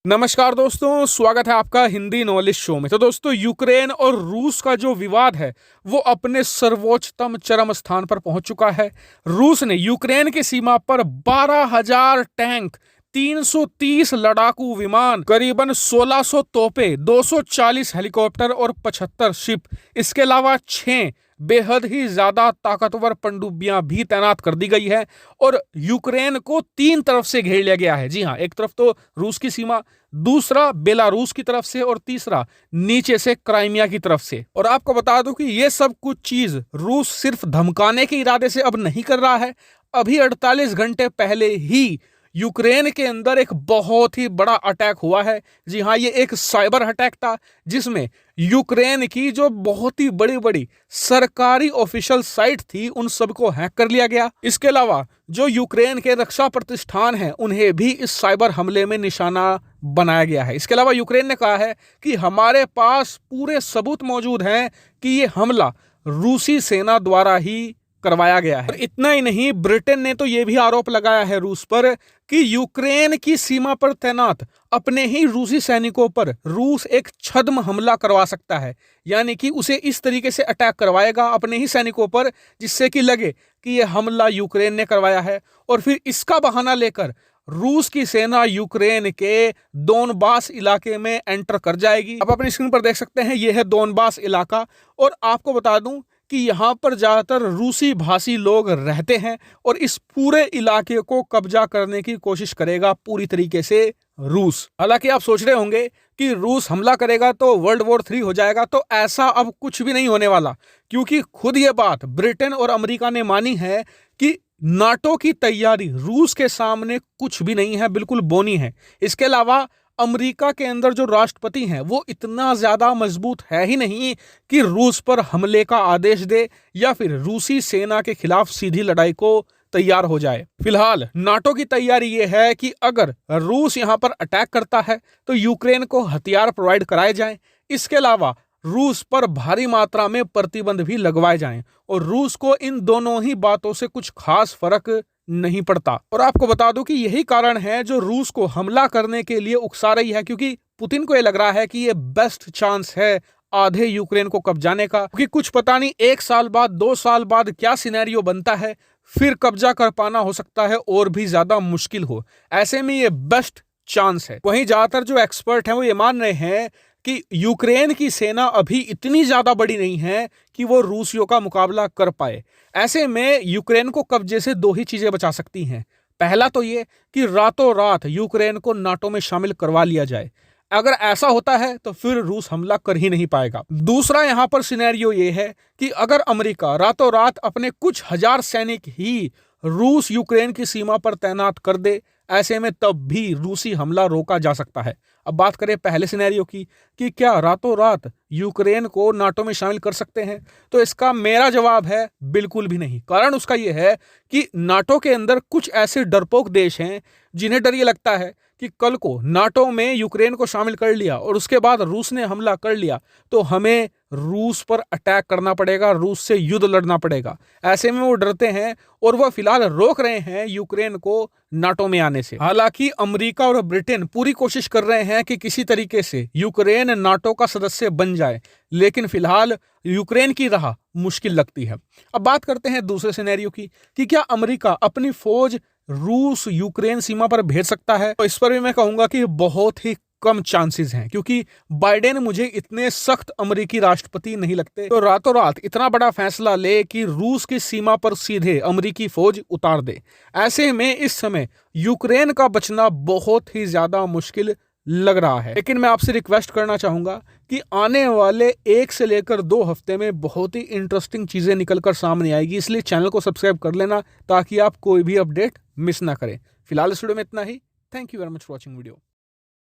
नमस्कार दोस्तों, स्वागत है आपका हिंदी नॉलेज शो में। तो दोस्तों, यूक्रेन और रूस का जो विवाद है वो अपने सर्वोच्चतम चरम स्थान पर पहुंच चुका है। रूस ने यूक्रेन की सीमा पर 12,000 टैंक, 330 लड़ाकू विमान, करीबन 1600 तोपें, 240 हेलीकॉप्टर और 75 शिप, इसके अलावा 6 बेहद ही ज्यादा ताकतवर पनडुब्बियां भी तैनात कर दी गई है और यूक्रेन को 3 तरफ से घेर लिया गया है। जी हां, एक तरफ तो रूस की सीमा, दूसरा बेलारूस की तरफ से और तीसरा नीचे से क्राइमिया की तरफ से। और आपको बता दूं कि यह सब कुछ चीज रूस सिर्फ धमकाने के इरादे से अब नहीं कर रहा है। अभी 48 घंटे पहले ही यूक्रेन के अंदर एक बहुत ही बड़ा अटैक हुआ है। जी हां, ये एक साइबर अटैक था जिसमें यूक्रेन की जो बहुत ही बड़ी बड़ी सरकारी ऑफिशियल साइट थी उन सबको हैक कर लिया गया। इसके अलावा जो यूक्रेन के रक्षा प्रतिष्ठान हैं उन्हें भी इस साइबर हमले में निशाना बनाया गया है। इसके अलावा यूक्रेन ने कहा है कि हमारे पास पूरे सबूत मौजूद हैं कि ये हमला रूसी सेना द्वारा ही करवाया गया है। और इतना ही नहीं, ब्रिटेन ने तो यह भी आरोप लगाया है रूस पर कि यूक्रेन की सीमा पर तैनात अपने ही रूसी सैनिकों पर रूस एक छद्म हमला करवा सकता है। यानी कि उसे इस तरीके से अटैक करवाएगा अपने ही सैनिकों पर जिससे कि लगे कि यह हमला यूक्रेन ने करवाया है, और फिर इसका बहाना लेकर रूस की सेना यूक्रेन के दोनबास इलाके में एंटर कर जाएगी। अब अपनी स्क्रीन पर देख सकते हैं, यह है दोनबास इलाका। और आपको बता दूं कि यहाँ पर ज्यादातर रूसी भाषी लोग रहते हैं और इस पूरे इलाके को कब्जा करने की कोशिश करेगा पूरी तरीके से रूस। हालांकि आप सोच रहे होंगे कि रूस हमला करेगा तो वर्ल्ड वॉर 3 हो जाएगा, तो ऐसा अब कुछ भी नहीं होने वाला, क्योंकि खुद ये बात ब्रिटेन और अमेरिका ने मानी है कि नाटो की तैयारी रूस के सामने कुछ भी नहीं है, बिल्कुल बोनी है। इसके अलावा अमेरिका के अंदर जो राष्ट्रपति हैं वो इतना ज्यादा मजबूत है ही नहीं कि रूस पर हमले का आदेश दे या फिर रूसी सेना के खिलाफ सीधी लड़ाई को तैयार हो जाए। फिलहाल नाटो की तैयारी ये है कि अगर रूस यहां पर अटैक करता है तो यूक्रेन को हथियार प्रोवाइड कराए जाएं। इसके अलावा रूस पर भारी मात्रा में प्रतिबंध भी लगवाए जाएं और रूस को इन दोनों ही बातों से कुछ खास फर्क नहीं पड़ता। और आपको बता दूं कि यही कारण है जो रूस को हमला करने के लिए उकसा रही है, क्योंकि पुतिन को यह लग रहा है कि यह बेस्ट चांस है आधे यूक्रेन को कब्जाने का, क्योंकि कुछ पता नहीं 1 साल बाद 2 साल बाद क्या सिनेरियो बनता है, फिर कब्जा कर पाना हो सकता है और भी ज्यादा मुश्किल हो। ऐसे में यह बेस्ट चांस है। वहीं ज्यादातर जो एक्सपर्ट हैं वो ये मान रहे हैं कि यूक्रेन की सेना अभी इतनी ज्यादा बड़ी नहीं है कि वो रूसियों का मुकाबला कर पाए। ऐसे में यूक्रेन को कब्जे से 2 ही चीजें बचा सकती हैं। पहला तो ये कि रातों रात यूक्रेन को नाटो में शामिल करवा लिया जाए। अगर ऐसा होता है तो फिर रूस हमला कर ही नहीं पाएगा। दूसरा यहां पर सिनेरियो ये है कि अगर अमेरिका रातों रात अपने कुछ हजार सैनिक ही रूस यूक्रेन की सीमा पर तैनात कर दे, ऐसे में तब भी रूसी हमला रोका जा सकता है। अब बात करें पहले सिनेरियो की कि क्या रातों रात यूक्रेन को नाटो में शामिल कर सकते हैं, तो इसका मेरा जवाब है बिल्कुल भी नहीं। कारण उसका यह है कि नाटो के अंदर कुछ ऐसे डरपोक देश हैं जिन्हें डर ये लगता है कि कल को नाटो में यूक्रेन को शामिल कर लिया और उसके बाद रूस ने हमला कर लिया तो हमें रूस पर अटैक करना पड़ेगा, रूस से युद्ध लड़ना पड़ेगा। ऐसे में वो डरते हैं और वह फिलहाल रोक रहे हैं यूक्रेन को नाटो में आने से। हालांकि अमेरिका और ब्रिटेन पूरी कोशिश कर रहे हैं कि किसी तरीके से यूक्रेन नाटो का सदस्य बन जाए, लेकिन फिलहाल यूक्रेन की राह मुश्किल लगती है। अब बात करते हैं दूसरे सिनेरियो की कि क्या अमेरिका अपनी फौज रूस यूक्रेन सीमा पर भेज सकता है, तो इस पर भी मैं कहूंगा कि बहुत ही कम चांसेस हैं, क्योंकि बाइडेन मुझे इतने सख्त अमेरिकी राष्ट्रपति नहीं लगते तो रातों रात इतना बड़ा फैसला ले कि रूस की सीमा पर सीधे अमेरिकी फौज उतार दे। ऐसे में इस समय यूक्रेन का बचना बहुत ही ज्यादा मुश्किल लग रहा है। लेकिन मैं आपसे रिक्वेस्ट करना चाहूंगा कि आने वाले 1 से लेकर 2 हफ्ते में बहुत ही इंटरेस्टिंग चीजें निकलकर सामने आएगी, इसलिए चैनल को सब्सक्राइब कर लेना ताकि आप कोई भी अपडेट मिस ना करें। फिलहाल इस वीडियो में इतना ही। Thank you very much for watching video.